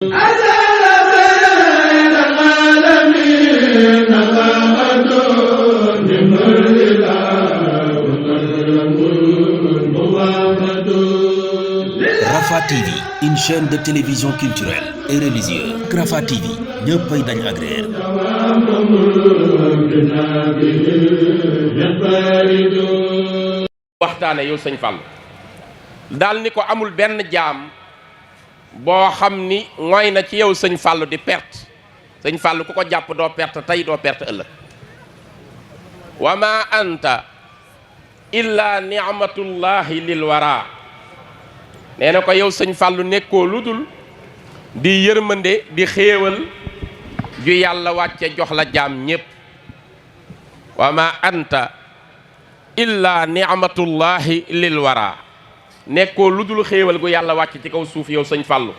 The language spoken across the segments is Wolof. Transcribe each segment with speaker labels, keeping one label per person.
Speaker 1: Rafah TV, une chaîne de télévision culturelle et religieuse. Rafah TV ñëppay dañ agréer.
Speaker 2: waxtaane yow sëñ Fall daal ni ko amul benn jaam boo xam ni mooy na ci yow sëñ Fall di perte sëñ Fall ku ko jàpp doo perte tey doo perte ëllëg wa ma anta illa ni'matullahi lil wara nee na ko yow sëñ Fall nekkoo lu dul di yërmande di xéewal ju yàlla wàcce jox la jaam ñépp wa ma anta illa ni'matullahi lil wara nekkoo lu dul xéewal gu yàlla wàcc ci kaw suuf yow sëñ Fallu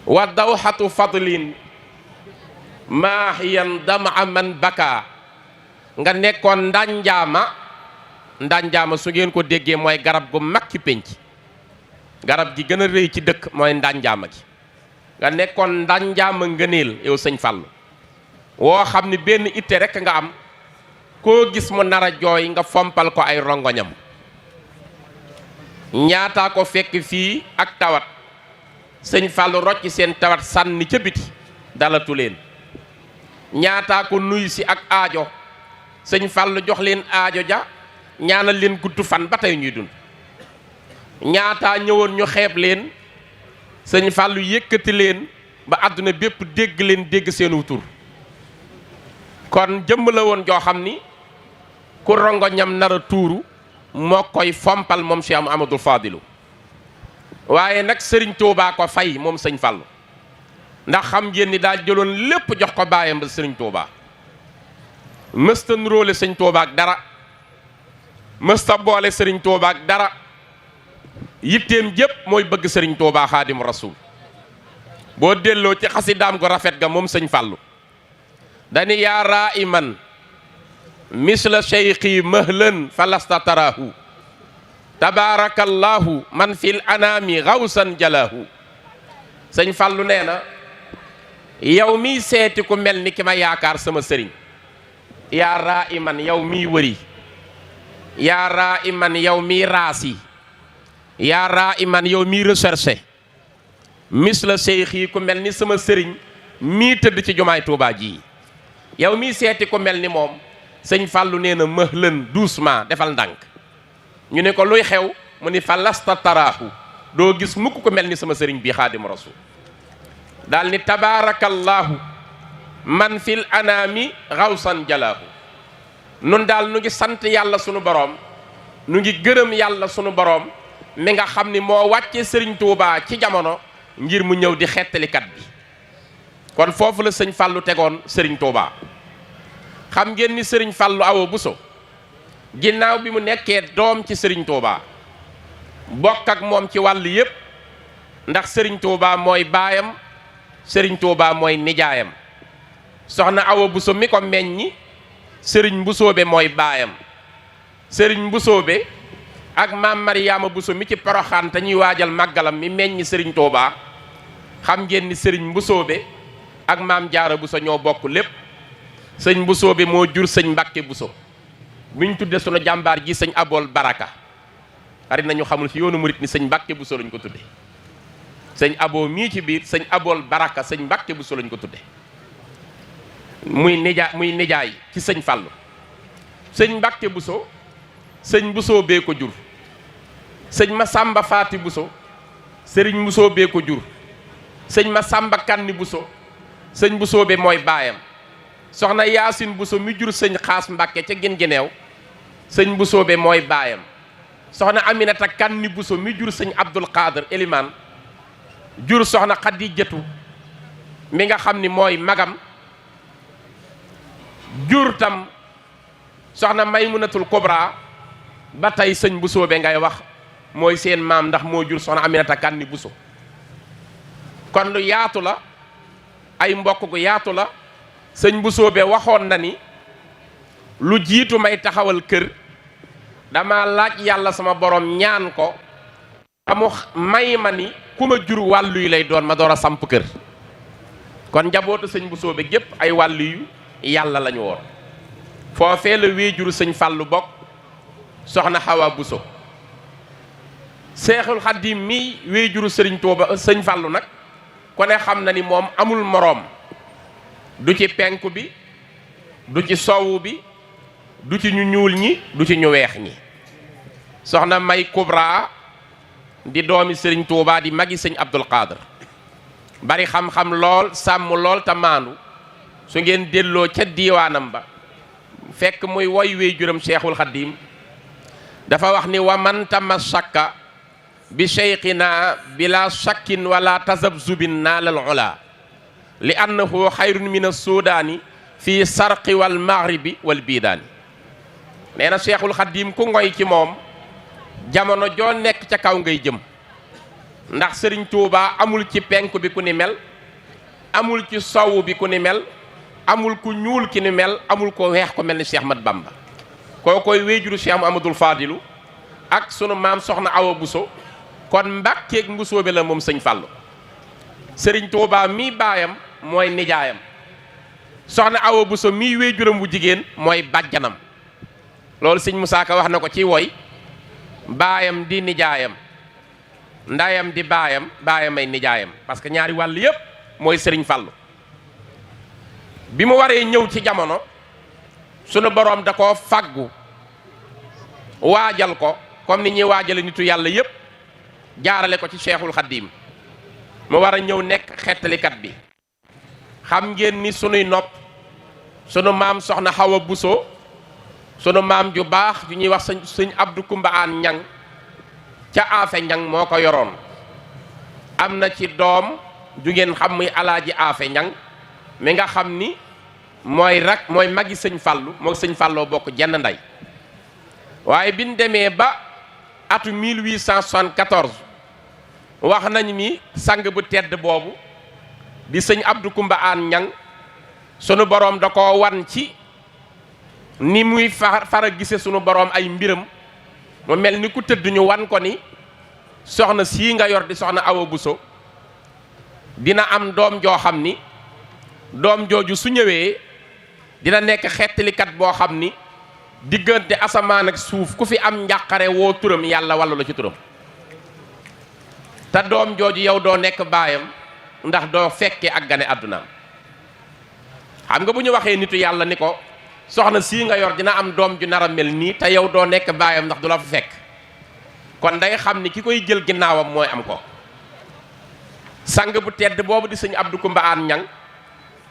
Speaker 2: wa dawxatu fadlin maahiyan dama man baka nga nekkoon ndànjaama su ngeen ko déggee mooy garab gu mag ci pénc garab gi gën a rëy ci dëkk mooy ndànjaama gi nga nekkoon ndànjaama ngëneel yow sëñ Fallu woo xam ni benn itte rekk nga am koo gis mu nar a jooy nga fompal ko ay rongoñam ñaataa ko fekk fii ak tawat sëñ Fallu rocci seen tawat sànni ca biti dalatu leen ñaataa ko nuyu si ak aajo sëñ Fallu jox leen aajo ja ñaanal leen gudd fan ba tey ñuy dund ñaataa ñëwoon ñu xeeb leen sëñ Fallu yëkkati leen ba àdduna bépp dégg leen dégg seenu tur kon jëmm la woon joo xam ni ku rongoñam nar a tuuru moo koy fompal moom Cheikh Amadou Fadilu waaye nag sëriñ Touba ko fay moom sëñ Fallu ndax xam ngeen ni daa jëloon lépp jox ko baayam ba sëriñ Touba mësta nuróole sëñ Touba ak dara mësta boole sëriñ Touba ak dara yitteem jépp mooy bëgg sëriñ Touba xaadimu rasul boo delloo ci xasidaam gu rafet ga moom sëñ Fallu dani yaa raa iman misla cheikhi mahlan falasta taraahu tabaarakallahu man fil anaami xawsan jalaahu sëñ Fallu nee na yow miy seeti ku mel ni ki ma yaakaar sama sëriñ yaa raa iman yow miy wëri yaa raa iman yow miy raasi yaa raa iman yow miy recherché misla cheikhi ku mel ni sama sëriñ mii tëdd ci jumaay Tuubaa ji yow miy seeti ku mel ni moom sëñ Fallu nee na mahlan doucement defal ndànk ñu ne ko luy xew mu ni fa lasta taraahu doo gis mukk ko mel ni sama sëriñ bii xaadimu rasul daal ni tabaarakallaahu man fil anaami xawsan jalaahu nun daal nu ngi sant yàlla sunu boroom nu ngi gërëm yàlla sunu boroom mi nga xam ni moo wàcce sëriñ Tuubaa ci jamono ngir mu ñëw di xettalikat bi kon foofu la sëñ Fallu tegoon sëriñ Tuubaa xam ngeen ni sëriñ Fallu Awa Buso ginnaaw bi mu nekkee doom ci sëriñ Tuubaa bokk ak moom ci wàll yépp ndax sëriñ Tuubaa mooy baayam sëriñ Tuubaa mooy nijaayam soxna Awa Buso mi ko meññi sëriñ Mbusoobe mooy baayam sëriñ Mbusoobe ak maam Mariyaama Buso mi ci Poroxaan te ñuy waajal màggalam mi meññi sëriñ Tuubaa xam ngeen ni sëriñ Mbusoobe ak maam Jaara Buso ñoo bokk lépp sëñ Mbusoobe moo jur sëñ Mbàkke Buso mi ñu tudde sunu jàmbaar ji sëñ Abool Baraka xarit nañu xamul ci yoonu murit ni sëñ Mbàkke Buso lañ ko tudde sëñ Abo mii ci biir sëñ Abool Baraka sëñ Mbàkke Buso lañ ko tudde muy nijaay ci sëñ Fallu sëñ Mbàkke Buso sëñ Mbusoobe ko jur sëñ Masamba Faati Buso sëriñ Mbusoobe ko jur sëñ Masamba Kanni Buso sëñ Mbusoobe mooy baayam soxna Yaasin Buso mi jur sëñ Xaas Mbàkke ca gin gineew sëñ Mbusoobe mooy baayam soxna Aminata Kanni Buso mi jur sëñ Abdul Qaadir Elimaan jur soxna Xadijatu mi nga xam ni mooy magam jur tam soxna Maymunatul Kubra ba tey sëñ Mbusoobe ngay wax mooy seen maam ndax moo jur soxna Aminata Kanni Buso kon lu yaatu la ay mbokk gu yaatu la sëñ Mbusoobe waxoon na ni lu jiitu may taxawal kër dama laaj yàlla sama borom ñaan ko amu may ma ni ku ma jur wàllu yi lay doon ma door a samp kër kon njabootu sëñ Bousso bi gépp ay wàlliyu yàlla lañu woon foofee la wéejuru sëñ Fàllu bokk soxna Xawa Bousso. Seexul Xaddim mi wéejuru sëriñ Tuuba sëñ Fàllu nag ku ne xam na ni moom amul moroom du ci penku bi du ci sowwu bi du ci ñu ñuul ñi du ci ñu weex ñi. soxna May Kubra di doomi sëriñ Tuuba di magi sëñ Abdul Qadir bari xam-xam lool sàmm lool te maandu su ngeen delloo ca diiwaanam ba fekk muy woy wéejuram Seexul Xaddim dafa wax ni wa man tamassaka bi cheikhina bila shakkin wala tazabzubin naalal ula li annahu xayrun min assudaani fi sarqi wal maghribi wal biidaani. nee na Cheikhul Xaddim ku ngoy ci moom jamono joo nekk ca kaw ngay jëm ndax sëriñ Tuuba amul ci penku bi ku ni mel amul ci sowu bi ku ni mel amul ku ñuul ki ni mel amul ko weex ko mel ni Cheikh Mat Bamba koo koy wéejuru Cheikh Muhammadul Fadilu ak sunu maam soxna Awa Bousso kon mbàkkeeg mbusoo bi la moom sëñ Fàllu. sëriñ Tuuba mii baayam mooy nijaayam soxna Awa Bousso mii wéejuram bu jigéen mooy bàjjanam loolu sëñ Musaa Ka wax na ko ci woy baayam di nijaayam ndayam di baayam baayamay nijaayam parce que ñaari wàll yépp mooy sëriñ Fàllu. bi mu waree ñëw ci jamono sunu boroom da koo faggu waajal ko comme ni ñuy waajale nitu yàlla yépp jaarale ko ci Cheikhul Xaddim mu war a ñëw nekk xettalikat bi. xam ngeen ni sunuy nopp sunu maam soxna Xawa Bousso sunu maam ju baax ju ñuy wax sëñ Abdou Kumba Aan Ñang ca Aafe Ñang moo ko yoroon am na ci doom ju ngeen xam muy alaaji Aafe Ñang mi nga xam ni mooy magi sëñ Fàllu moo sëñ Fàlloo bokk jenn ndey waaye biñ demee ba atu 1874 wax nañ ni sang bu tedd boobu di sëñ Abdou Kumba Aan Ñang sunu boroom da ko wan ci ni muy fara gise sunu boroom ay mbiram mu mel ni ku tëdd ñu wan ko ni soxna sii nga yor di soxna Awa Bousso dina am doom joo xam ni doom jooju su ñëwee dina nekk xettalikat boo xam ni diggante asamaan ak suuf ku fi am njàqare woo turam yàlla walla la ci turam te doom jooju yow doo nekk baayam ndax doo fekkee ak gane àddunaam. xam nga bu ñu waxee nitu yàlla ni ko soxna sii nga yor dina am doom ju nar a mel nii te yow doo nekk baayam ndax du la fa fekk kon day xam ni ki koy jël ginnaawam mooy am ko. sang bu tedd boobu di sëñ Abdou Kumba Aan Ñang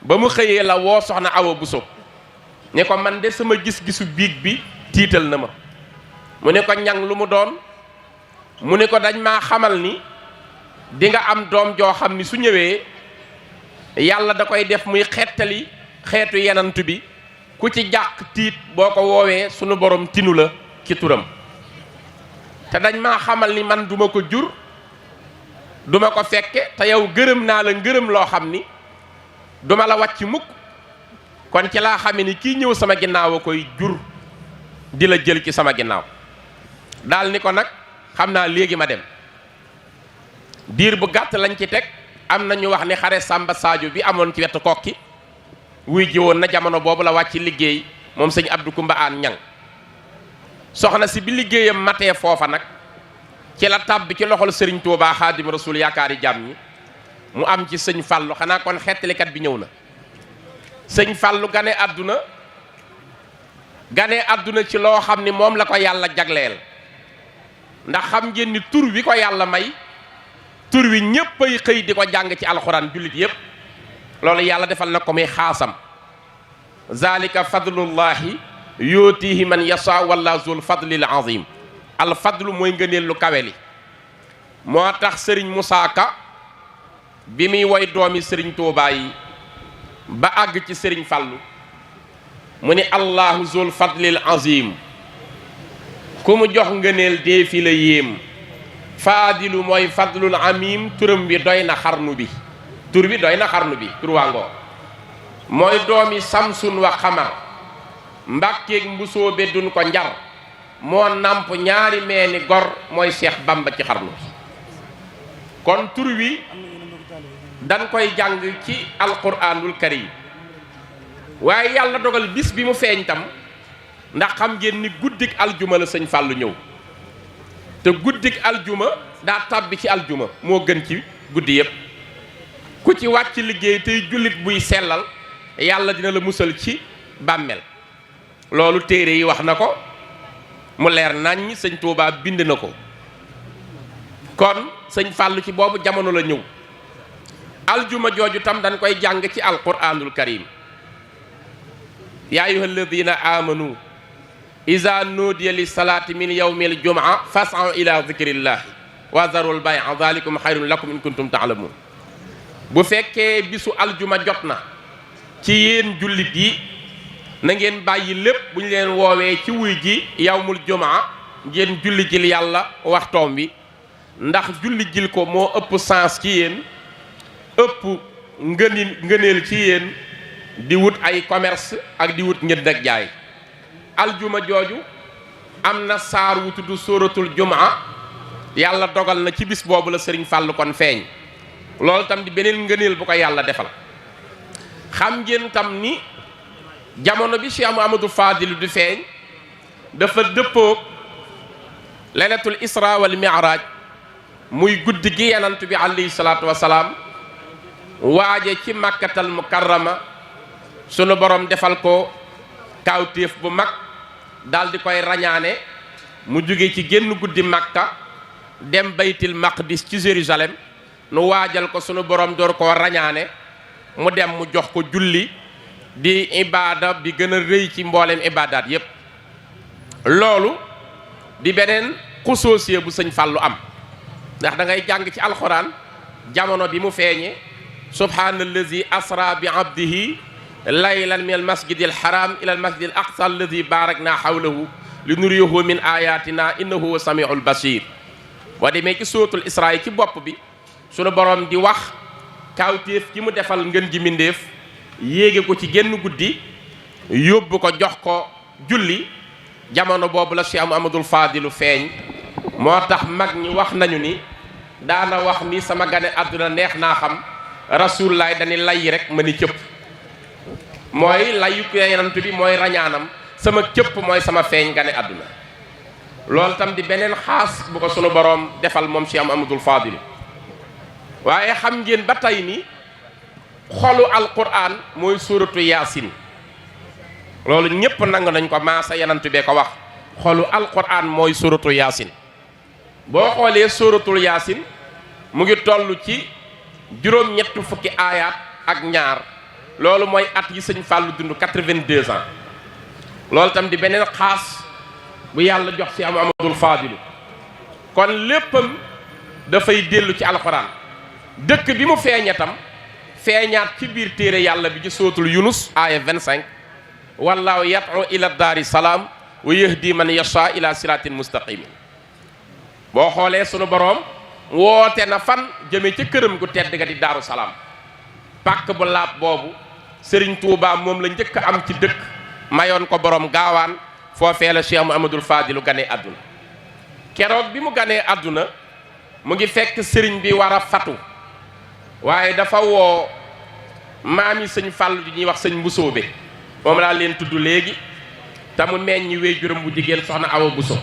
Speaker 2: ba mu xëyee la woo soxna Awa Bousso ne ko man de sama gis-gisu biig bi tiital na ma. mu ne ko ñang lu mu doon mu ne ko dañ maa xamal ni di nga am doom joo xam ni su ñëwee yàlla da koy def muy xettali xeetu yenant bi ku ci jàq tiit boo ko woowee sunu borom tinu la ci turam te dañ maa xamal ni man duma ko jur duma ko fekke te yow gërëm naa la ngërëm loo xam ni duma la wàcc mukk kon ci laa xame ni kii ñëw sama ginnaaw a koy jur di la jël ci sama ginnaaw daal ni ko nag xam naa léegi ma dem diir bu gàtt lañ ci teg am na ñu wax ni xare Samba Sadio bi amoon ci wetu kokki wuy jiwoon na jamono boobu la wàcc liggéey moom sëñ Abdou Kumba Aan Ñang soxna si bi liggéeyam matee foofa nag ci la tàbbi ci loxol sëriñ Tuubaa Xaadim Rasuul yaakaari jàmm ñi mu am ci sëñ Fàllu xanaa kon xettalikat bi ñëw na sëñ Fàllu gane àdduna ci loo xam ni moom la ko yàlla jagleel ndax xam ngeen ni tur wi ko yàlla may tur wi ñépp ay xëy di ko jàng ci alxuraan jullit yépp loolu yàlla defal na ko muy xaasam zalika fadlullahi yootihi man yasa walla zul fadlil azim al fadlu mooy ngëneel lu kawe li moo tax sëriñ Musaa Ka bi muy woy doomi sëriñ Tuubaa yi ba àgg ci sëriñ Fàllu mu ni allahu zul fadlil azim ku mu jox ngëneel dee fi la yéem faadilu mooy fadlul amim turam bi doy na xarnu bi tur bi doy na xarnu bi tur waangoo mooy doomi samsun wa xamar mbàkkeeg mbusoo be dun ko njar moo nàmp ñaari meeni gor mooy Seex Bamba ci xarnu bi kon tur wi dañ koy jàng ci alquranul karim waaye yàlla dogal bis bi mu feeñ tam ndax xam ngeen ni guddik aljuma la sëñ Fàllu ñëw te guddik aljuma daa tàbbi ci aljuma moo gën ci guddi yépp ku ci wàcc liggéey tey jullit buy sellal yàlla dina la musal ci bàmmeel loolu téere yi wax na ko mu leer naññ sëñ Tuubaa bind na ko kon sëñ Fàllu ci boobu jamono la ñëw aljuma jooju tam dañ koy jàng ci alquranul karim yaa ayyuha alladina amanu iza nudiya li salaati min yawmil jumaa fas'aw ila dhikrillahi wa zarul bay'a dhalikum xayrun lakum in kuntum ta'lamun bu fekkee bisu aljuma jot na ci yéen jullit yi na ngeen bàyyi lépp bu ñu leen woowee ci wuy ji yawmul jumaa ngeen julli jil yàlla waxtoom bi ndax julli jil ko moo ëpp sens ci yéen ëpp ngëneel ci yéen di wut ay commerce ak di wut njënd ak jaay aljuma jooju am na saar wu tudd sóoratul jumaa yàlla dogal na ci bis boobu la sëriñ Fàllu kon feeñ loolu tam di beneen ngëneel bu ko yàlla defal xam ngeen tam ni jamono bi Cheikh Mouhamadou Fadil di feeñ dafa dëppoog laylatul isra wal mi'raj muy guddi gi yanant bi alayhi salaatu wasalaam waaje ci màkkatal mukarrama sunu borom defal ko kawtéef bu mag daal di koy rañaane mu jóge ci génn guddi Makka dem baytil maqdis ci Jérusalem nu waajal ko sunu borom door koo rañaane mu dem mu jox ko julli di ibaada bi gën a rëy ci mboolem ibaadaat yépp loolu di beneen xusoosiye bu sëñ Fàllu am ndax da ngay jàng ci alxuraan jamono bi mu feeñee subhaanallazi asra bi abdihi laylan min al masjidil haram ila al masjidil aqsa allazi barakna hawlahu li nuriyahu min ayatina innahu huwa samiul basir boo demee ci suratul isra ci bopp bi sunu borom di wax kawtéef ki mu defal ngën ji mindéef yéege ko ci génn guddi yóbbu ko jox ko julli jamono boobu la Cheikh Mouhamadoul Fadilu feeñ moo tax mag ñi wax nañu ni daana wax ni sama gane àdduna neex naa xam rasulullaay dañi lay rek ma ni cëpp mooy layu yenant bi mooy rañaanam sama cëpp mooy sama feeñ gane àdduna loolu tam di beneen xaas bu ko sunu boroom defal moom Cheikh Mouhamadoul Fadil waaye xam ngeen ba tey ni xolu alquran mooy suuratu yaasin loolu ñépp nangu nañ ko maasa yenant bee ko wax xolu alquran mooy suuratu yaasin boo xoolee suuratul yaasin mu ngi toll ci juróom-ñett fukki aayaat ak ñaar loolu mooy at yi sëñ Fàllu dund 82 ans loolu tam di beneen xaas bu yàlla jox ci Mouhamadoul Fadilu kon léppam dafay dellu ci alxuraan dëkk bi mu feeñe tam feeñaat ci biir téere yàlla bi ci sootul Yunus aaya 25 wallaahu yad'u ila daari salaam wa yahdi man yasha ila siratin mustaqimin boo xoolee sunu boroom woote na fan jëme ca këram gu tedd ga di daaru salaam pàkk bu laab boobu sëriñ Tuubaa moom la njëkk am ci dëkk mayoon ko boroom gaawaan foofee la Cheikh Mouhamadoul Fadilu ganee àdduna keroog bi mu ganee àdduna mu ngi fekk sëriñ bi war a fatu waaye dafa woo maami sëñ Fàllu di ñuy wax sëñ Mbusoobe moom laa leen tudd léegi te mu meññi waajuram bu jigéen soxna Awa Buso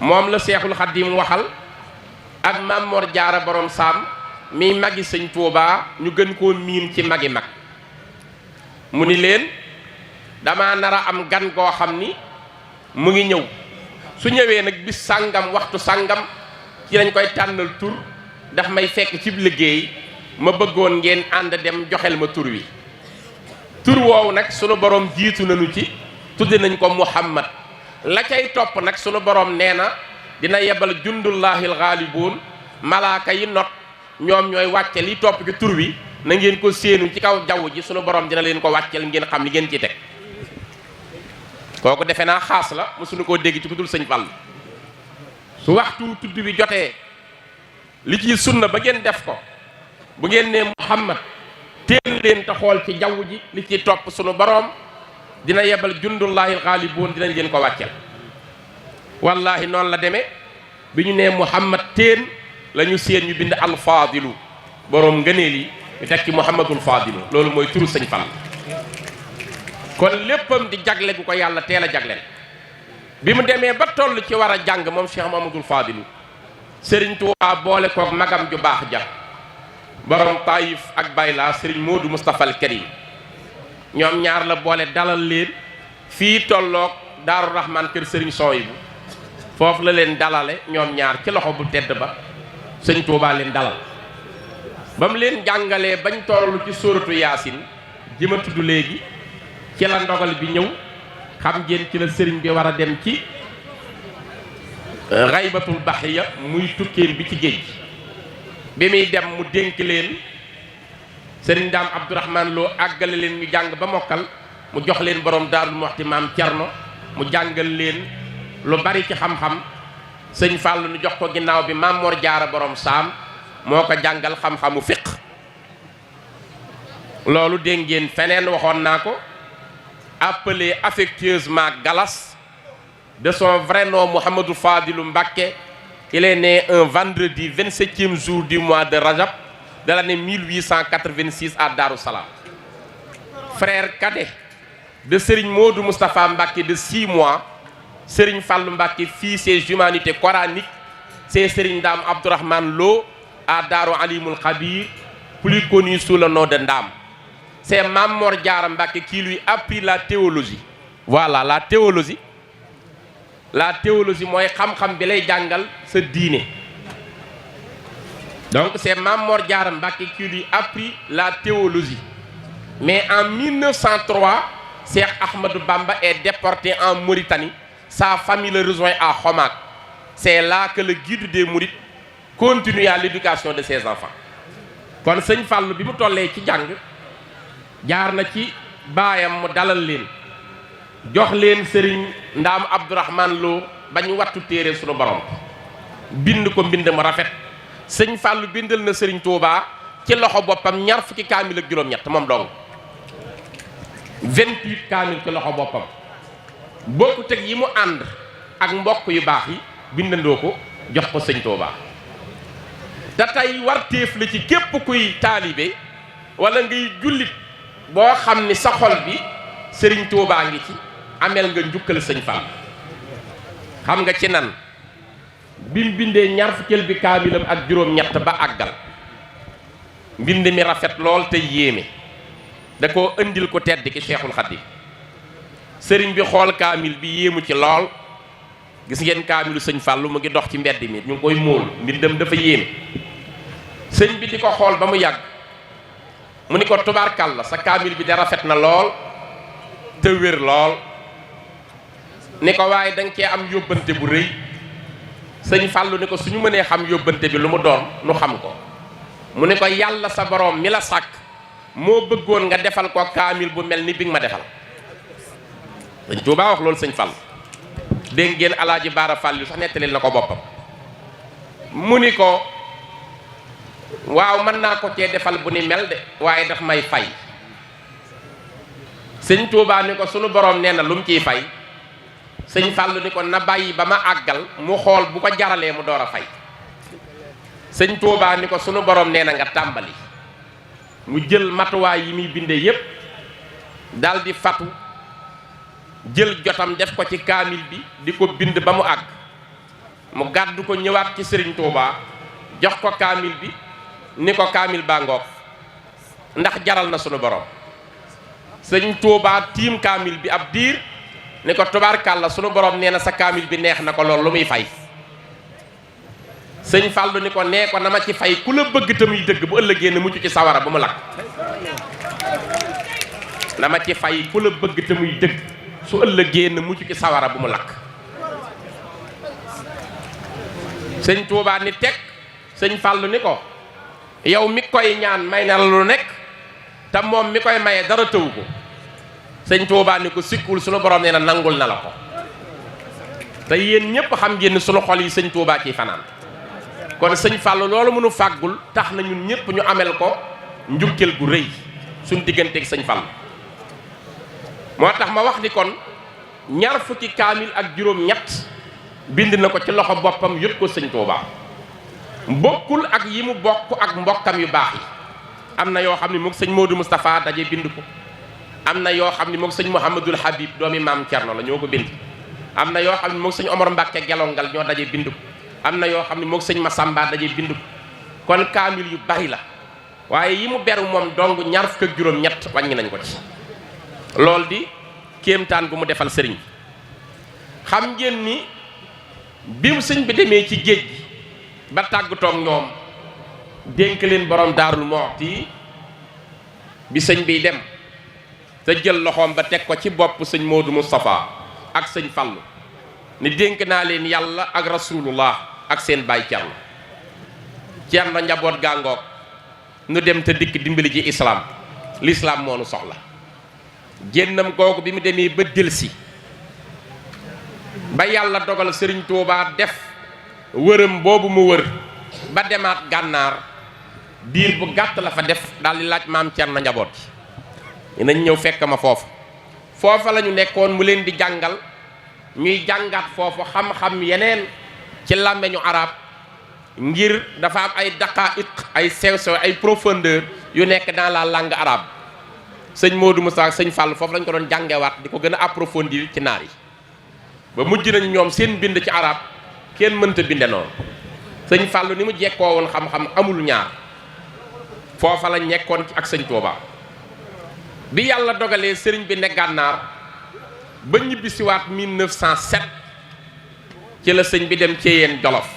Speaker 2: moom la Seexul Xadiim waxal ak Maam Mor Jaara borom saam mi magi sëñ Tuubaa ñu gën koo miin ci magi mag mu ni leen dama nar a am gan goo xam ni mu ngi ñëw su ñëwee nag bis sàngam waxtu sàngam ci lañ koy tànnal tur daf may fekk ci liggéey ma bëggoon ngeen ànd dem joxel ma tur wi tur woowu nag sunu borom jiitu nañu ci tudde nañ ko Muhammad la cay topp nag sunu borom nee na dina yebal jundullahil ghaalibuun malaaka yi not ñoom ñooy wàcce li topp ci tur wi na ngeen ko séenu ci kaw jaww ji sunu borom dina leen ko wàccel ngeen xam li ngeen ci teg kooku defe naa xaas la mosuñu koo dégg ci ku dul sëñ Fall su waxtu tudd bi jotee li ci sunna ba ngeen def ko bu ngeen nee Muhammad teel leen te xool ci jaww ji li ci topp sunu borom dina yebal jundullahil ghaalibuun dinañ leen ko wàccel wallahi noonu la demee bi ñu nee Muhammad teen la ñu séen ñu bind alfaadilu borom ngëneel yi ñu teg ci Mouhamadul Fadilu loolu mooy turu sëñ Fall. kon léppam di jagle gu ko yàlla teel a jagleel bi mu demee ba toll ci war a jàng moom Cheikh Mouhamadul Fadilu Serigne Touba boole koog magam ju baax ja borom Taïf ak Bayla Serigne Modou Moustapha al Karim ñoom ñaar la boole dalal leen fii tolloog Daaru Rahman kër Serigne Soyibu foofu la leen dalale ñoom ñaar ci loxo bu tedd ba sëñ Touba leen dalal ba mu leen jàngalee bañ tollu ci sóoratu Yaasin ji ma tudd léegi ci la ndogal bi ñëw xam ngeen ci la sëriñ bi war a dem ci xaybatul baxiya muy tukkeem bi ci géej bi muy dem mu dénk leen sëriñ Daam Abdourahman Lo àggale leen ñu jàng ba mokkal mu jox leen borom Daarul Muxti maam Cerno mu jàngal leen lu bari ci xam-xam sëñ Fàllu nu jox ko ginnaaw bi maam Mor Jaara borom saam moo ko jàngal xam-xamu fiq loolu dégg ngeen feneen waxoon naa ko appelé affectueusement Galas de son vrai nom Mouhamadou Fadilou Mbacké. Il est né un vendredi 27e jour du mois de Rajab de l'année 1886 à Darou Salam. Frère cadet de Serigne Modou Moustapha Mbacké de 6 mois, Serigne Fallou Mbacké fit ses humanités coraniques, c'est Serigne Dame Abdourahman Lo à Darou Alimul Khabir, plus connu sous le nom de Ndam. C'est Mame Mor Diarra Mbacké qui lui a appris la théologie. Voilà, la théologie. La théologie mooy xam-xam bi lay jàngal sa diine. Donc c'est Mame Mor Diarra Mbacké qui lui a appris la théologie. Mais en 1903, Cheikh Ahmadou Bamba est déporté en Mauritanie. Sa famille le rejoint à Homak. C'est là que le guide des Mourides continue à l'éducation de ses enfants. Kon sëñ Fallu bi mu tollee ci jàng jaar na ci baayam mu dalal leen jox leen sëriñ Ndaam Abdourahman Lo ba ñu wattu téere sunu borom bind ko mbind mu rafet sëñ Fallu bindal na sëriñ Touba ci loxo boppam ñaar fukki kaamil ak juróom-ñett moom dong 28 kaamil ci loxo boppam bokkut ak yi mu ànd ak mbokk yu baax yi bindandoo ko jox ko sëñ Touba te tey warteef la ci képp kuy taalibe wala ngay jullit boo xam ni sa xol bi sëriñ Touba ngi ci ameel nga njukkal sëñ Fall xam nga ci nan bim bindee ñaar fukkeel bi kaamilam ak juróom-ñett ba àggal mbind mi rafet lool te yéeme da koo indil ko tedd ki Cheikhul Khadim sëriñ bi xool kaamil bi yéemu ci lool gis ngeen kaamilu sëñ Fallu mu ngi dox ci mbedd mi ñu ngi koy móol mbindam dafa yéeme sëñ bi di ko xool ba mu yàgg mu ni ko tubaarkàlla sa kaamil bi de rafet na lool te wér lool ni ko waaye danga cee am yóbbante bu rëy sëñ Fallu ni ko suñu mënee xam yóbbante bi lu mu doon nu xam ko mu ni ko yàlla sa boroom mi la sàkk moo bëggoon nga defal ko kaamil bu mel ni bi nga ma defal sëñ Tuubaa wax loolu sëñ Fallu dégg ngeen alaaji Baara Fall yu sax nettalil na ko boppam mu ni ko waaw mën naa ko cee defal bu ni mel de waaye daf may fay sëñ Tuubaa ni ko sunu boroom nee na lu mu ciy fay sëñ Fallu ni ko na bàyyi ba ma àggal mu xool bu ko jaralee mu door a fay sëñ Tuubaa ni ko sunu boroom nee na nga tàmbali mu jël matuwaay yi muy binde yépp dal di fatu jël jotam def ko ci kaamil bi di ko bind ba mu àgg mu gàddu ko ñëwaat ci sëriñ Tuubaa jox ko kaamil bi ni ko kaamil baa ngoog ndax jaral na sunu borom sëñ Tuubaa tiim kaamil bi ab diir ni ko tubaarkàlla sunu borom nee na sa kaamil bi neex na ko lool lu muy fay sëñ Fallu ni ko nee ko na ma ci fay ku la bëgg te muy dëgg bu ëllëgee na mucc ci sawara bu mu lakk na ma ci fay ku la bëgg te muy dëgg su ëllëgee na mucc ci sawara bu mu lakk sëñ Tuubaa ni teg sëñ Fallu ni ko yow mi koy ñaan may na la lu nekk te moom mi koy maye dara tëwu ko sëñ Tuubaa ni ko sikkul sunu borom nee na nangul na la ko te yéen ñépp xam ngeen ni sunu xol yi sëñ Tuubaa ciy fanaan kon sëñ Fallu loolu mënu fàggul tax na ñun ñépp ñu amel ko njukkeel gu rëy suñ digganteeg sëñ Fallu moo tax ma wax ni kon ñaar fukki kaamil ak juróom-ñett bind na ko ci loxo boppam yót ko sëñ Tuubaa bokkul ak yi mu bokk ak mbokkam yu baax yi. am na yoo xam ne moog sëñ Modou Moustapha daje bind ko, am na yoo xam ne moog sëñ Mouhamadul Habib doomi maam Thierno la ñoo ko bind, am na yoo xam ne moog sëñ Omar Mbacke gelongal ñoo daje bind ko, am na yoo xam ne moog sëñ Massamba daje bind ko. kon kaamil yu bari la, waaye yi mu beru moom dong ñaar fukk ak juróom-ñett wàññi nañ ko ci. loolu di kéemtaan gu mu defal sëriñ bi. xam ngeen ni bi mu sëñ bi demee ci géej gi ba tàggatoog ñoom dénk leen borom Daarul Muxti bi sëñ biy dem te jël loxoom ba teg ko ci bopp sëñ Modou Moustapha ak sëñ Fallu ni dénk naa leen yàlla ak rasulullah ak seen baay Cerno njaboot gàngoog nu dem te dikk dimbali ji islaam lislaam moo nu soxla. génnam googu bi mu demee ba delsi ba yàlla dogal sëriñ Tuubaa def wërëm boobu mu wër ba demaat gànnaar diir bu gàtt la fa def daal di laaj maam Cerno njaboot yi nañ ñëw fekk ma foofa la ñu nekkoon mu leen di jàngal ñuy jàngaat foofu xam-xam yeneen ci làmmeñu arab ngir dafa am ay daqaa'iq ay sew-sew ay profondeur yu nekk dans la langue arabe. sëñ Modou Moussa ak sëñ Fall foofu lañ ko doon jàngewaat di ko gën a approfondir ci naar yi ba mujj nañ ñoom seen bind ci arab kenn mënta binde noonu. sëñ Fall ni mu jekkoo woon xam-xam amul ñaar foofa lañ nekkoon ci ak sëñ Touba. bi yàlla dogalee sëriñ bi ne gànnaar ba ñibbisiwaat 1907 ci la sëñ bi dem Ceyeen Jolof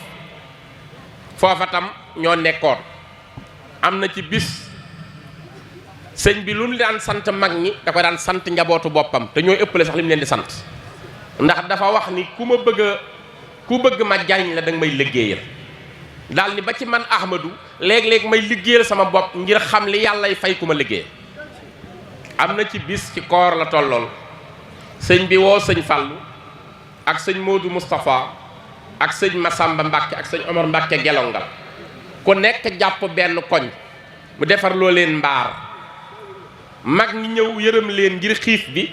Speaker 2: foofa tam ñoo nekkoon. am na ci bis sëñ bi lu mu daan sant mag ñi da ko daan sant njabootu boppam te ñooy ëppale sax li mu leen di sant ndax dafa wax ni ku bëgg ma jariñ la da nga may liggéeyal daal ni ba ci man Ahmadou léeg-léeg may liggéeyal sama bopp ngir xam li yàllay fay ku ma liggéey. am na ci bis ci koor la tollool sëñ bi woo sëñ Fallu ak sëñ Modou Moustapha ak sëñ Massamba Mbacke ak sëñ Omar Mbacke gelongal ku nekk jàpp benn koñ mu defar loo leen mbaar mag ñi ñëw yërëm leen ngir xiif bi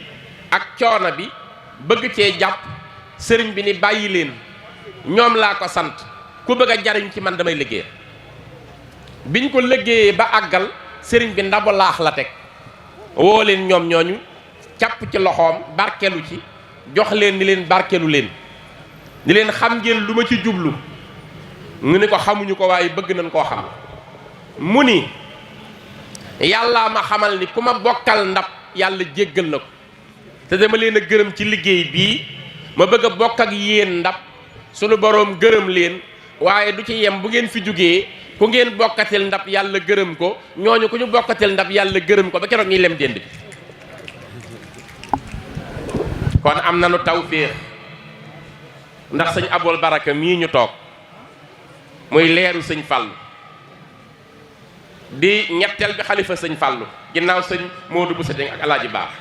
Speaker 2: ak coono bi bëgg cee jàpp sëriñ bi ni bàyyi leen ñoom laa ko sant ku bëgg a jariñ ci man damay liggéey. biñ ko liggéeyee ba àggal sëriñ bi ndabu laax la teg woo leen ñoom ñooñu càpp ci loxoom barkelu ci jox leen ni leen barkelu leen ni leen xam ngeen lu ma ci jublu mu ni ko xamuñu ko waaye bëgg nañ koo xam. mu ni yàllaa ma xamal ni ku ma bokkal ndab yàlla jéggal na ko te dama leen a gërëm ci liggéey bii ma bëgg a bokk ak yéen ndab sunu boroom gërëm leen waaye du ci yem bu ngeen fi jógee ku ngeen bokkatel ndab yàlla gërëm ko ñooñu ku ñu bokkatel ndab yàlla gërëm ko ba keroog ñuy lem dénd bi. kon am nañu tawféex ndax sëñ Abol Baraka mii ñu toog muy leeru sëñ Fallu di ñetteel bi xalifa sëñ Fallu ginnaaw sëñ Modou Bousso Dieng ak Alaaji Baax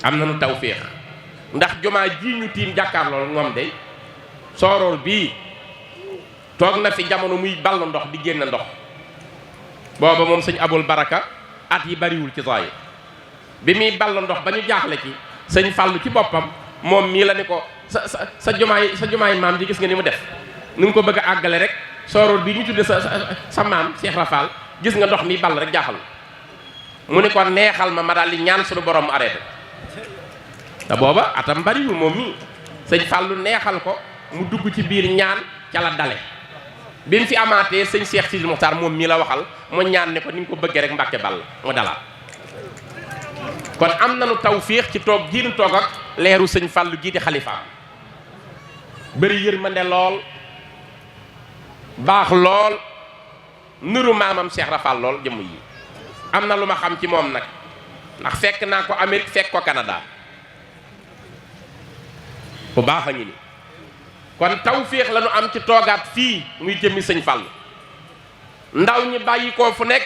Speaker 2: am nañu tawféex ndax jumaa ji ñu tiim jàkkaarloo moom day soorool bii toog na fi jamono muy ball ndox di génn ndox booba moom sëñ Abol Baraka at yi bariwul ci zaahir bi muy ball ndox ba ñu jaaxle ci sëñ Fallu ci boppam moom mii la ni ko sa jumaay maam ji gis nga ni mu def ni nga ko bëgg a àggale rek soorool bii ñu tudde sa maam Cheikh Rafal gis nga ndox mi ball rek jaaxal mu ni ko neexal ma daal di ñaan suñu borom mu arrêté te booba atam bariwul moom mii sëñ Fallu neexal ko mu dugg ci biir ñaan ca la dale bi mu fi amaatee sëñ Cheikh Sidil Mokhtar moom mii la waxal mu ñaan ne ko ni nga ko bëggee rek Mbàkke ball mu dalaat. kon am nañu tawféex ci toog jiinu toog ak leeru sëñ Fallu jii di xalifaam bëri yërmande lool baax lool nuru maamam Cheikh Rafal lool jëmm yi. am na lu ma xam ci moom nag ndax fekk naa ko Amérique fekk ko Canada bu baax a ngi ni kon tawféex la ñu am ci toogaat fii muy jëmmi sëñ Fallu ndaw ñi bàyyi koo fu nekk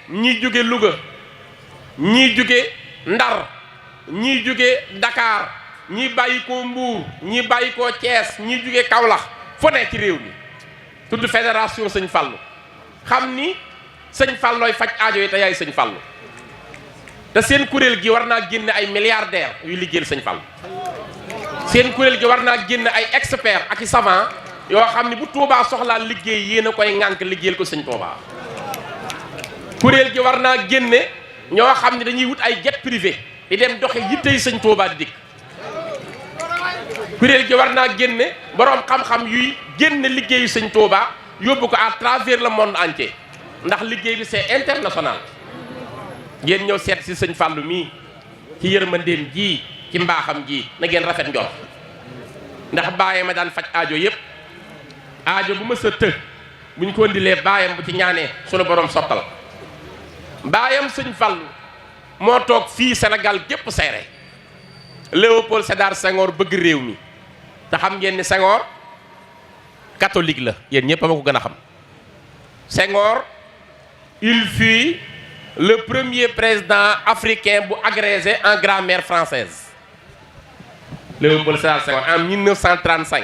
Speaker 2: ñii jóge Louga ñii jóge Ndar ñii jóge Dakar ñii bàyyi koo Mbuur ñii bàyyi koo Thiès ñii jóge Kaolack fu ne ci réew mi tudd fédération sëñ Fallu xam ni sëñ Fallooy faj aajo yi te yaay sëñ Fallu te seen kuréel gi war naa génne ay milliardaires yuy liggéeyal sëñ Fallu seen kuréel gi war naa génn ay expert ak i savant yoo xam ne bu Touba soxlaa liggéey yéen a koy ŋànk liggéeyal ko sëñ Touba. kuréel gi war naa génne ñoo xam ne dañuy wut ay jet privé di dem doxe yittey sëñ Touba di dikk. kuréel gi war naa génne boroom xam-xam yuy génne liggéeyu sëñ Touba yóbbu ko à travers le monde entier ndax liggéey bi c'est international. ngeen ñëw seet si sëñ Fallou mii ci yërmandeem ji ci mbaaxam ji na ngeen rafet njort ndax baayam ma daan faj aajo yëpp aajo bu ma sa të buñ ko ndilee baayam bu ci ñaanee sunu borom sottal. baayam sëñ Fallou moo toog fii Sénégal gépp seere Léopold Sédar Senghor bëgg réew mi te xam ngeen ni Senghor catholique la yéen ñëpp a ma ko gën a xam. Senghor il fut le premier président africain bu agrégé en grammaire française. Léopold Sédar Senghor en 1935.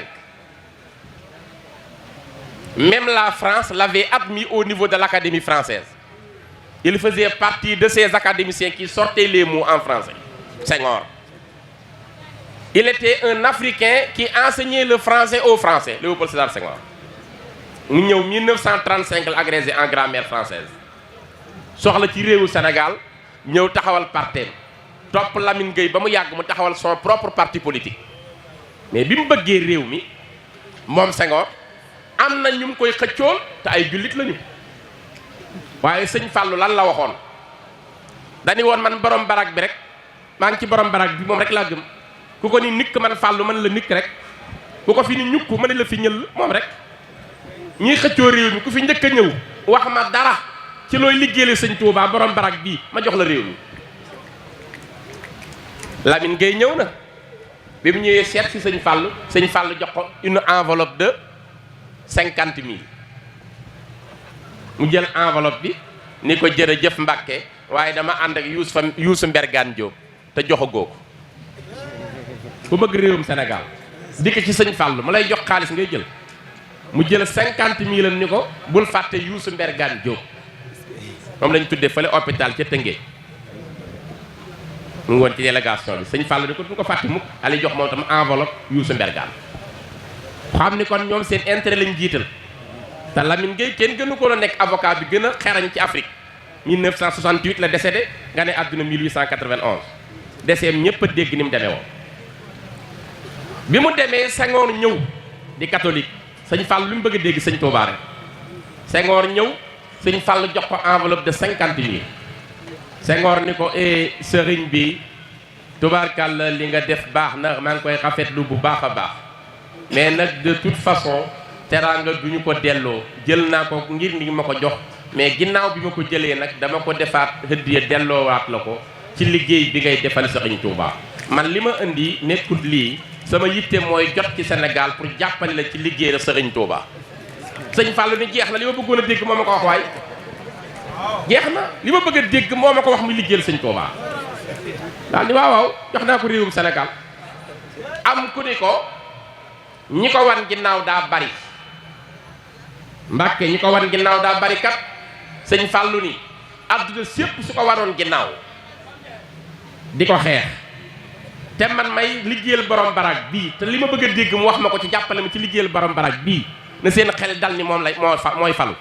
Speaker 2: Même la France l'avait admis au niveau de l'Académie française. Il faisait partie de ces académiciens qui sortaient les mots en français. Senghor. Il était un Africain qui enseignait le français aux Français. Léopold Sédar Senghor. mu ñëw 1935 la agrégé en grammaire française. soxla ci réewu Sénégal ñëw taxawal parteem topp Lamine Gueye ba mu yàgg mu taxawal son propre parti politique. mais bi mu bëggee réew mi moom Senghor am na ñu mu koy xëccool te ay jullit lañu. waaye sëñ Fallou lan la waxoon dañu woon man borom barak bi rek maa ngi ci borom barak bi moom rek laa gëm ku ko ni nikk man Fallou man la nikk rek ku ko fi ni ñukk mën la fi ñël moom rek. ñiy xëccoo réew mi ku fi njëkk a ñëw wax ma dara ci looy liggéeyal sëñ Touba borom barak bii ma jox la réew mi. Lamine Gueye ñëw na bi mu ñëwee seet si sëñ Fallou jox ko une enveloppe de 50 000 mu jël enveloppe bi ni ko jërëjëf Mbàkke waaye dama ànd ak Youssou Mbergane Diop te joxagoo ko. ku bëgg réewum Sénégal dikk ci sëñ Fallou mu lay jox xaalis ngay jël. mu jël 50 000 ni ko bul fàtte Youssou Mbergane Diop moom lañ tuddee fële hôpital ca Tëngéej mu ngi woon ci délégation bi sëñ Fallou ni ko du ko fàtte mukk ali jox moom tam enveloppe Youssou Mbergane xam ni kon ñoom seen intérêt lañ jiital te Lamine Gueye kenn gënu ko la nekk avocat bi gën a xerañ ci Afrique 1968 la décédé nga ne àdduna 1891 décéem ñëpp a dégg ni mu demee woon bi mu demee Senghor ñëw di catholique sëñ Fall lu mu bëgg a dégg sëñ Touba rek Senghor ñëw sëñ Fall jox ko enveloppe de 50 000 Senghor ni ko sëriñ bi tubaarkàlla li nga def baax na maa ngi koy rafetlu bu baax a baax mais nag de toute façon teraanga duñu ko delloo jël naa ko ngir ni ma ko jox mais ginnaaw bi ma ko jëlee nag dama ko defaat hëddiya delloowaat la ko ci liggéey bi ngay defal sëriñ Touba man li ma indi nekkut lii sama yitte mooy jot ci Sénégal pour jàppale la ci liggéey la sëriñ Touba. sëñ Fallou ni jeex na li ma bëggoon a dégg moo ma ko wax waay jeex na li ma bëgg a dégg moo ma ko wax muy liggéeyal sëñ Touba daal ni waaw jox naa ko réewum Sénégal. am ku ni ko ñi ko wan ginnaaw daa bari Mbàkke ñi ko wan ginnaaw daa bari kat sëñ Fallou ni àdduna sépp su ko waroon ginnaaw di ko xeex te man may liggéeyal borom barak bii te li ma bëgg a dégg mu wax ma ko ci jàppale ma ci liggéeyal borom barak bii na seen xel dal ni moom lay mooy falu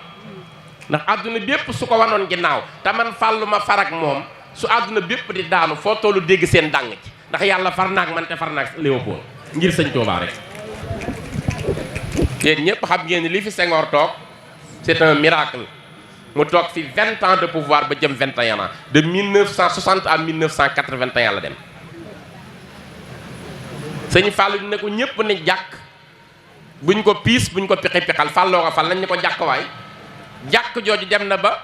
Speaker 2: ndax àdduna bépp su ko wanoon ginnaaw te man Fallou ma farak moom su àdduna bépp di daanu foo tollu dégg seen dàng ci ndax yàlla far naag man te far naag Léopold ngir sëñ Touba rek. yéen ñëpp xam ngeen ni li fi Senghor toog c'est un miracle mu toog fi 20 ans de pouvoir ba jëm 21 ans de 1960 à 1981 la dem. sëñ Fallou dina ko ñëpp ne jàkk buñ ko piis buñ ko pixi pixal fàlloo ko fal nañ ne ko jàkk waay jàkk jooju dem na ba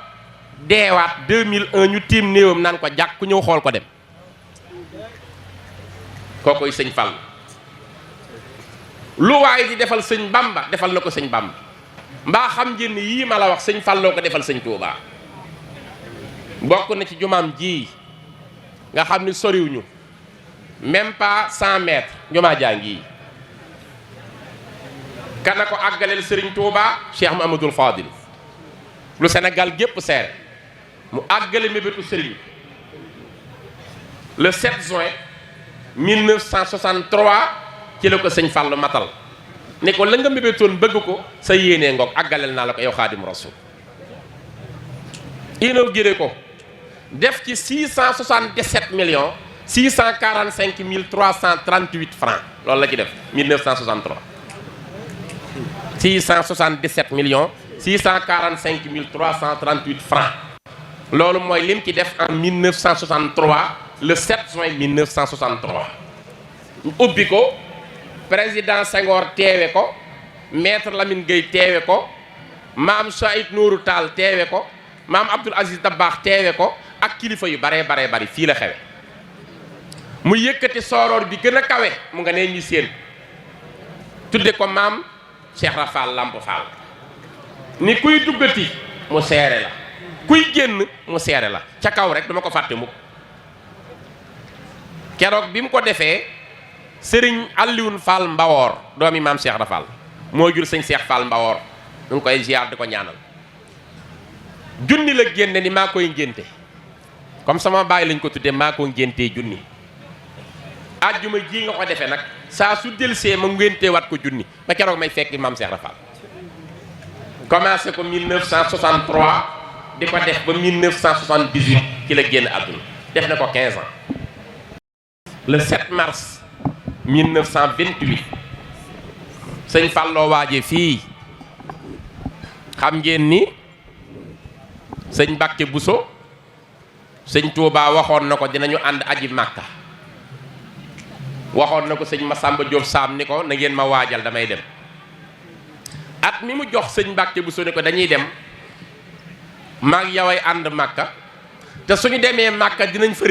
Speaker 2: deewaat 2001 ñu tiim néewam naan ko jàkk ku ñëw xool ko dem kookoy sëñ Fallou lu waay di defal sëñ Bamba defal na ko sëñ Bamba mbaa xam ngeen ni yii ma la wax sëñ Falloo ko defal sëñ Touba bokk na ci jumaam ji nga xam ni soriwuñu même pas 100 mètres jumaa jaa ngi kana ko àggaleel Serigne Touba Cheikh Mouhamadoul Fadil lu Sénégal gépp seere mu àggale mébétu Serigne le 7 juin 1963 ci la ko sëñ Fallou matal ne ko la nga mébétoon bëgg ko sa yéenee ngoog àggaleel naa la ko yow xaadim rasul inauguré ko def ci 677 millions 645 338 francs loolu la ci def 1963 677 millions 645 338 francs loolu mooy lim ci def en 1963 le 7 juin 1963 ubbi ko président Senghor teewe ko maître Lamine Gueye teewe ko maam Saïd Nourou Tall teewe ko maam Abdoul Aziz Dabakh teewe ko ak kilifa yu baree bari fii la xewe mu yëkkati sooroor bi gën a kawe mu nga nee ñi seen tudde ko maam Cheikh Rafal Lamp Fall ni kuy duggati mu seere la kuy génn mu seere la ca kaw rek dama ko fàtte mukk keroog bi mu ko defee sëriñ Alioune Fall Mbawoor doomi maam Cheikh Rafal moo jur sëñ Cheikh Fall Mbawoor ñu ngi koy ziar di ko ñaanal junni la génne ni maa koy ngénte comme sama baay lañ ko tuddee maa ko ngéntee junni àjjuma ji nga ko defee nag saa su delsee ma ngéntee wat ko junni ba keroog may fekk maam Cheikh Rafal commencé ko 1963 di ko def ba 1978 ci la génn àdduna def na ko 15 ans le 7 mars 1928 sëñ Falloo waaje fii xam ngeen ni sëñ Mbàkke Buso sëñ Touba waxoon na ko dinañu ànd aji Màkka waxoon na ko sëñ Masamba Diop Sam ni ko na ngeen ma waajal damay dem at mi mu jox sëñ Mbàkke Buso ni ko dañuy dem maag yaway ànd Màkka te suñu demee Màkka dinañ fa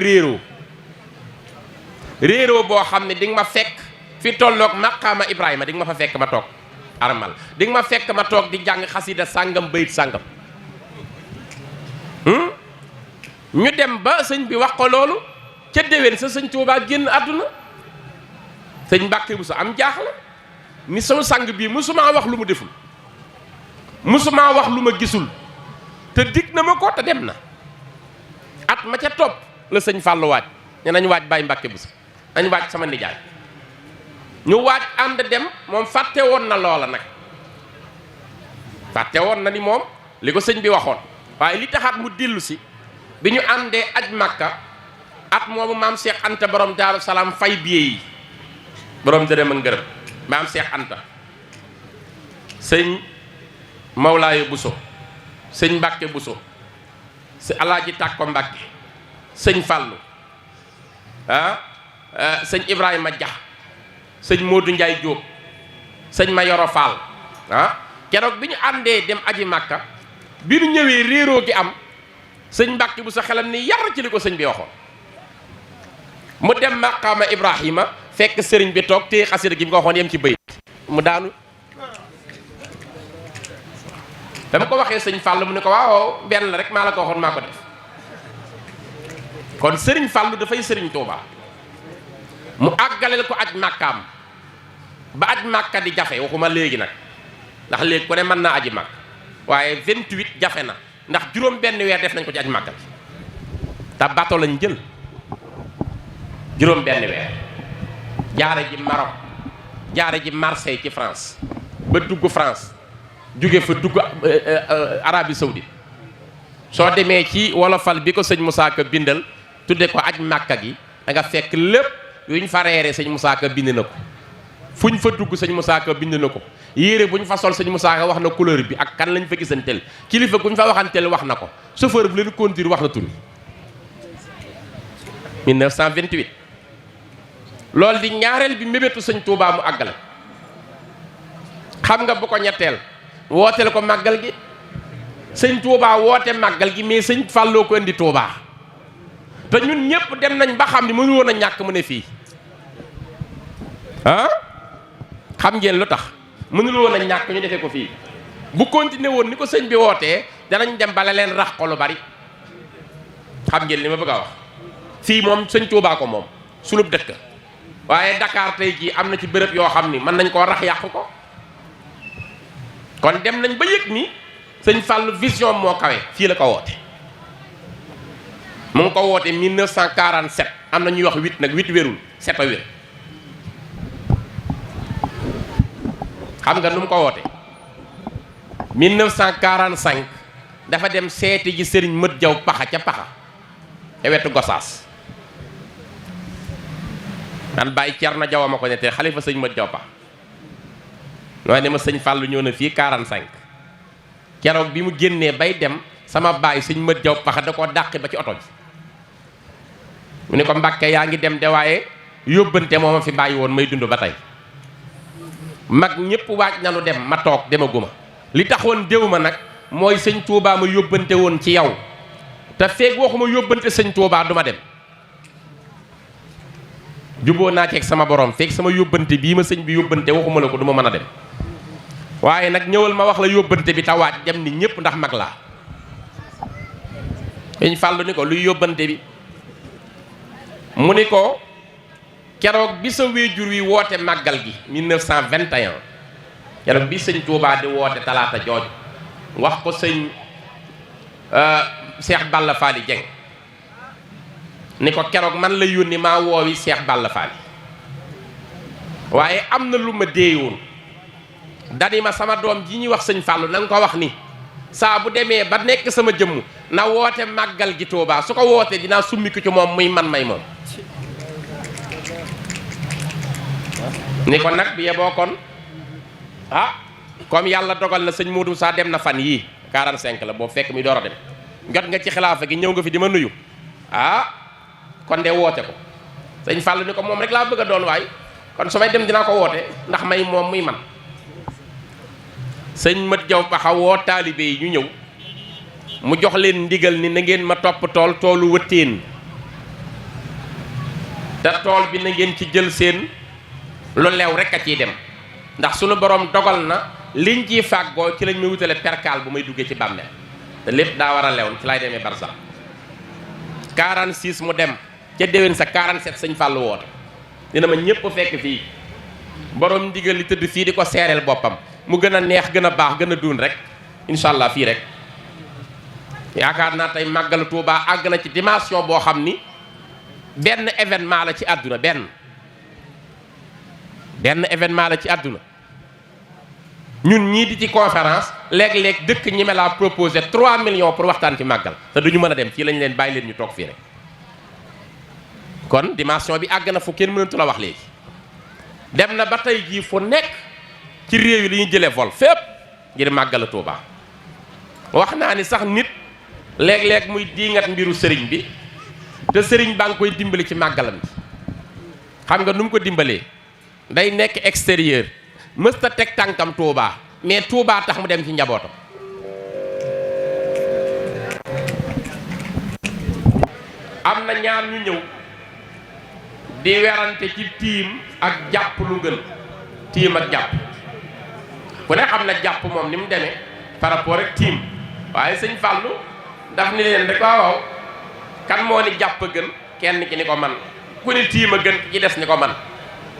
Speaker 2: réeroo boo xam ne di nga ma fekk fi tolloog maqaama Ibrahima di nga ma fa fekk ma toog armal di nga ma fekk ma toog di jàng xasida sàngam bayit sàngam ñu dem ba sëñ bi wax ko loolu ca déwén sa sëñ Tuubaa génn àdduna sëñ Mbàkke bu sa am jaaxle ni sama sang bii musumaa wax lu mu deful musumaa wax lu ma gisul te dig na ma ko te dem na at ma ca topp la sëñ Fàllu waaj ne nañ waaj Baay Mbàkke bu sa nañ waaj sama nijaay ñu waaj ànd dem moom fàtte woon na loola nag fàtte woon na ni moom li ko sëñ bi waxoon waaye li taxaat mu dellu si bi ñu àndee aj Makka at moomu maam Cheikh Anta borom Daaru Salaam fay billet yi borom dërëm ak ngërëm maam Cheikh Anta sëñ Mawlaaye Buso sëñ Mbàkke Buso si Alaaji Tàkko Mbàkke sëñ Fàllu sëñ Ibrahima Dia sëñ Modou Ndiaye Diop sëñ Mayoro Fall keroog bi ñu àndee dem aji Makka bi ñu ñëwee réeroo gi am sëñ Mbàkke bu sa xelam ni yar ci li ko sëñ bi waxoon mu dem maqaama Ibrahima fekk sëriñ bi toog téye xasida gi mu ko waxoon yem ci bëy mu daanu dama ko waxee sëñ Fall mu ne ko waaw benn la rek maa la ko waxoon maa ko def kon sëriñ Fallu dafay sëriñ Tuuba mu àggaleel ko aj màkkaam ba aj màkka di jafe waxuma léegi nag ndax léegi ku ne mën naa aji màkk waaye 28 jafe na ndax juróom benn weer def nañ ko ci aj màkka bi te bato lañ jël juróom benn weer jaare ji Maroc jaare ji Marseille ci France ba dugg France jóge fa dugg Arabie Saoudite soo demee ci wolofal bi ko sëñ Moussa Ka bindal tudde ko aj màkka gi da nga fekk lépp yuñ fa reere sëñ Moussa Ka bind na ko fuñ fa dugg sëñ Moussa Ka bind na ko yére buñ fa sol sëñ Moussa Ka wax na couleur bi ak kan lañ fa gisanteel kilifa guñ fa waxanteel wax na ko chauffeur bu leen conduire wax na tur 1928 loolu di ñaareel bi mébétu sëñ Touba mu àggale xam nga bu ko ñetteel wooteel ko màggal gi sëñ Touba woote màggal gi mais sëñ Falloo ko indi Touba te ñun ñëpp dem nañ ba xam ni mënu woon a ñàkk mu ne fii xam ngeen lu tax mënul woon a ñàkk ñu defee ko fii bu continué woon ni ko sëñ bi wootee danañ dem bala leen rax ko lu bari xam ngeen li ma bëgg a wax fii moom sëñ Tuubaa ko moom sunub dëkk waaye Dakar tey jii am na ci béréb yoo xam ni mën nañ koo rax yàq ko kon dem nañ ba yëg ni sëñ Fallu vision moo kawe fii la ko woote mu ngi ko woote 1947 am na ñuy wax 8 nag 8 wérul 7 a wér xam nga nu mu ko woote 1945 dafa dem seeti ji sëriñ Mët Jaw Paxa ca Paxa te wetu Gosaas man bàyyi Cerno Jaw ma ko ne te xalifa sëñ Mët Jaw Paxa nooy ne ma sëñ Fàllu ñëw na fii 45 keroog bi mu génnee bay dem sama baay sëñ Mët Jaw Paxa da koo dàqi ba ci oto bi mu ne ko Mbàkke yaa ngi dem de waaye yóbbante moo ma fi bàyyi woon may dund ba tey mag ñëpp waaj nanu dem ma toog demaguma li taxoon déw ma nag mooy sëñ Touba ma yóbbante woon ci yow te feeg waxuma yóbbante sëñ Touba du ma dem juboo naa ceeg sama borom feeg sama yóbbante bii ma sëñ bi yóbbante waxuma la ko du ma mën a dem waaye nag ñëwal ma wax la yóbbante bi te waaj dem ni ñëpp ndax mag laa sëñ Fàllu ni ko luy yóbbante bi mu ni ko keroog bi sa wéejur wi woote màggal gi 1921 keroog bi sëñ Touba di woote talaata jooj wax ko sëñ Cheikh Balla Faali Jeng ni ko keroog man la yónni maa woowi Cheikh Balla Faali waaye am na lu ma déeyoon dani ma sama doom ji ñuy wax sëñ Fàllu na nga ko wax ni saa bu demee ba nekk sama jëmm na woote màggal gi Touba su ko wootee dinaa summi ko ci moom muy man may moom ni ko nag bi yeboo kon comme yàlla dogal na sëñ Modou Sa dem na fan yii 45 la boobu fekk mi door a dem jot nga ci xilaafa gi ñëw nga fi di ma nuyu kon de woote ko sëñ Fàllu ni ko moom rek laa bëgg a doon waay kon su may dem dinaa ko woote ndax may moom muy man sëñ Mët Jaw Paxa woo taalibe yi ñu ñëw mu jox leen ndigal ni na ngeen ma topp toolu wëttéen te tool bi na ngeen ci jël seen lu leew rek a ciy dem ndax sunu borom dogal na liñ ciy fàggoo ci lañ may wutale perkaal bu may duggee ci bàmmeel te lépp daa war a lew ci lay demee barsax 46 mu dem ca déwén sa 47 sëñ Fàllu woote dina ma ñépp fekk fii borom ndigal li tëdd fii di ko seereel boppam mu gën a neex gën a baax gën a duun rek incha allah fii rek yaakaar naa tey màggalu Tuubaa àgg na ci dimension boo xam ni benn événement la ci àdduna benn événement la ci àdduna ñun ñii di ci conférence léeg-léeg dëkk ñi me laa proposé 3 millions pour waxtaan ci màggal te duñu mën a dem fii lañ leen bàyyi leen ñu toog fii rek kon dimension bi àgg na fu kenn mënatu la wax léegi dem na ba tey jii fu nekk ci réew yi li ñuy jëlee vol fépp ngir màggal Tuubaa wax naa ni sax nit léeg-léeg muy diingat mbiru sëriñ bi te sëriñ baa ngi koy dimbali ci màggalam bi xam nga nu mu ko dimbalee day nekk extérieur mësta teg tànkam Touba mais Touba tax mu dem ci njabootam am na ñaar ñu ñëw di werante ci tiim ak jàpp lu gën tiim ak jàpp ku ne xam na jàpp moom ni mu demee par rapport ak tiim waaye sëñ Fàllu daf ni leen rek waaw kan moo ni jàpp gën kenn ki ni ko man ku ni tiim a gën ki des ni ko man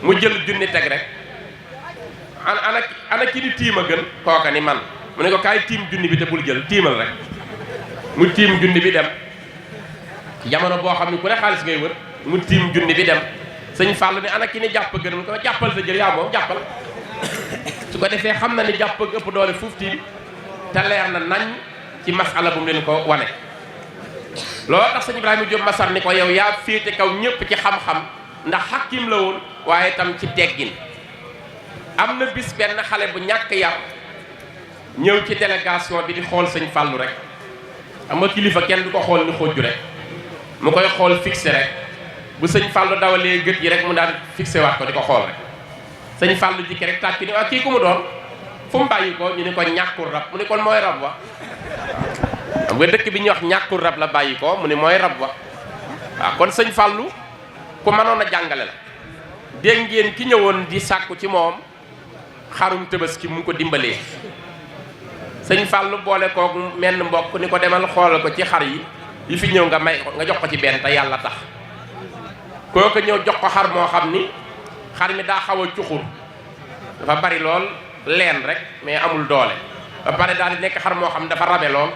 Speaker 2: mu jël junni teg rek ana ki di tiim a gën kooka ni man mu ne ko kaay tiim junni bi te bul jël tiimal rek mu tiim junni bi dem jamono boo xam ne ku ne xaalis ngay wër mu tiim junni bi dem sëñ Fàllu ni ana ki ni jàpp gën mu ko jàppal sa jël yaa moom jàppal su ko defee xam na ni jàpp ëpp doole fuuf tiim te leer na nañ ci masala bu mu leen ko wane loolu tax sëñ Ibrahima Diop Masar ni ko yow yaa féete kaw ñëpp ci xam-xam ndax xakim la woon waaye tam ci teggin am na bis benn xale bu ñàkk yar ñëw ci délégation bi di xool sëñ Fàllu rek xam nga kilifa kenn du ko xool ni xóoju rek mu koy xool fixé rek bu sëñ Fàllu dawalee gët yi rek mu daan fixé waat ko di ko xool rek sëñ Fàllu jikki rek tàcc ni waa kii ku mu doon fu mu bàyyi ko ñu ni ko ñàkkul rab mu ni kon mooy rab wa xam nga dëkk bi ñuy wax ñàkkul rab la bàyyi ko mu ni mooy rab wa waaw kon sëñ Fàllu ku mënoon a jàngale la dégg ngeen ki ñëwoon di sàkku ci moom xarum Tabaski mu ko dimbalee sëñ Fàllu boole kook menn mbokk ni ko demal xoolal ko ci xar yi fi ñëw nga may nga jox ko ci benn te yàlla tax kooku ñëw jox ko xar moo xam ni xar mi daa xaw a cuxur dafa bari lool leen rek mais amul doole ba pare daal di nekk xar moo xam dafa rabe lool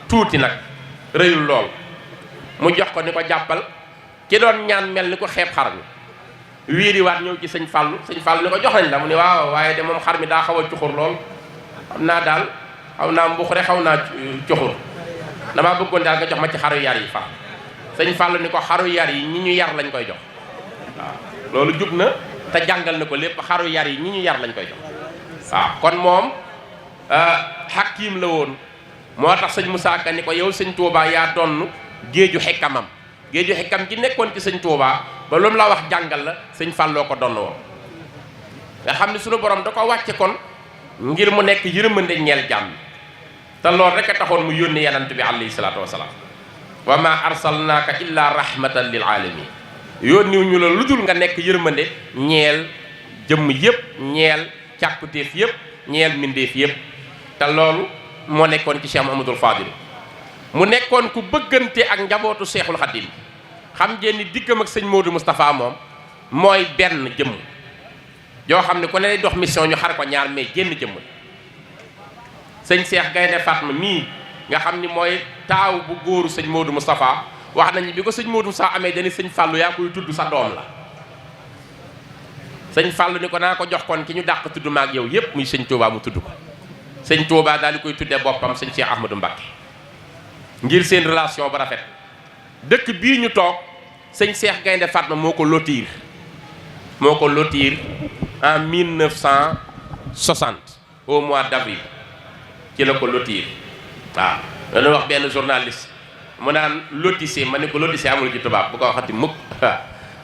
Speaker 2: tuuti nag rëyul lool mu jox ko ni ko jàppal ki doon ñaan mel ni ko xeeb xar mi wiiriwaat ñëw ci sëñ Fallou ni ko jox nañ la mu ne waaw waaye de moom xar mi daa xaw a cuxur lool xam naa daal xaw naa mbuxure xaw naa cuxur damaa bëggoon daal nga jox ma ci xaru yar yi fa sëñ Fallou ni ko xaru yar yi ñi ñu yar lañ koy jox waaw loolu jub na te jàngal na ko lépp xaru yar yi ñi ñu yar lañ koy jox waaw kon moom hakim la woon moo tax sëñ Moussa Ka ni ko yow sëñ Touba yaa donn géeju xekkamam géeju xekkam gi nekkoon ci sëñ Touba ba lu mu la wax jàngal la sëñ Falloo ko donn woon nga xam ne suñu borom da ko wàcce kon ngir mu nekk yërmande ñeel jàmm te loolu rek a taxoon mu yónni yanant bi alayhi salaatu wasalaam wa ma arsalnaaka illa rahmatan lil alamin yónniw ñu la lu dul nga nekk yërmande ñeel jëmm yëpp ñeel càkkutéef yëpp ñeel mbindeef yëpp te loolu moo nekkoon ci Cheikh Mouhamadoul Fadil mu nekkoon ku bëggante ak njabootu Cheikhul Khadim xam ngeen ni diggam ak sëñ Modou Moustapha moom mooy benn jëmm yoo xam ne ku ne lay dox mission ñu xar ko ñaar mais génn jëmm sëñ Cheikh Gaynde Fatma mii nga xam ni mooy taaw bu góoru sëñ Modou Moustapha wax nañu bi ko sëñ Modou Moustapha amee dañu sëñ Fallou yaa koy tudd sa doom la sëñ Fallou ni ko naa ko jox kon ki ñu dàq tudd maag yow yépp muy sëñ Touba mu tudd ko sëñ Touba daal di koy tuddee boppam sëñ Cheikh Ahmadou Mbacké ngir seen relation ba rafet dëkk bii ñu toog sëñ Cheikh Gaynde Fatma moo ko lotir en 1960 au mois d'avril ci la ko lotir waaw dañu wax benn journaliste mu naan lotissé ma ne ko lotissé amul ci tubaab bu ko waxati mukk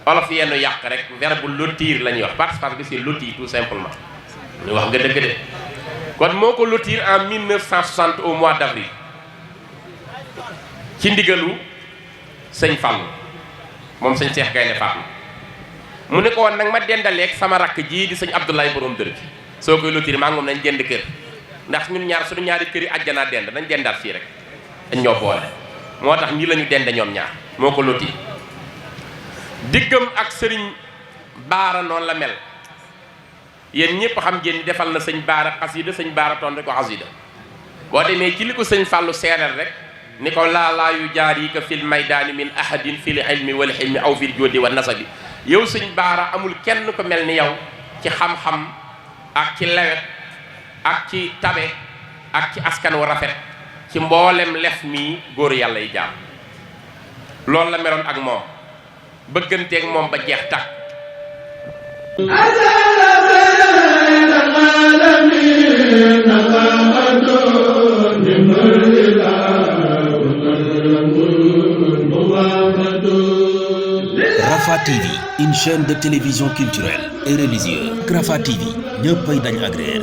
Speaker 2: olof yenn yàq rek verbe lotir la ñuy wax parce que c'est loti tout simplement ñu wax nga dëgg de kon moo ko lotir en 1960 au mois d'avril ci ndigalu sëñ Fallou moom sëñ Cheikh Gaynde Fatma mu ne ko woon nag ma dendaleeg sama rakk jii di sëñ Abdoulaye borom dër bi soo koy lotir maa ngi moom nañ dend kër ndax ñun ñaar suñu ñaari kër yi àjjanaa dend nañ dendaat fii rek dañ ñoo boole moo tax ñii la ñu dende ñoom ñaar moo ko lotir diggam ak sëriñ Baara noonu la mel yéen ñëpp xam ngeen ni defal na sëñ Baara xasida sëñ Baara tontu ko xasida boo demee ci li ko sëñ Fallou seeral rek ni ko laa yu jaar yi ko fil maydaani min ahadin fil ilmi wal hilmi aw fil jodi wa nasabi yow sëñ Baara amul kenn ko mel ni yow ci xam-xam ak ci lewet ak ci tabe ak ci askan wu rafet ci mboolem lef mii góor yàlla yi jaam loolu la meloon ak moom bëgganteeg moom ba jeex takk
Speaker 1: Rafah TV, une chaîne de télévision culturelle et religieuse. Rafah TV ñëppay dañ agréer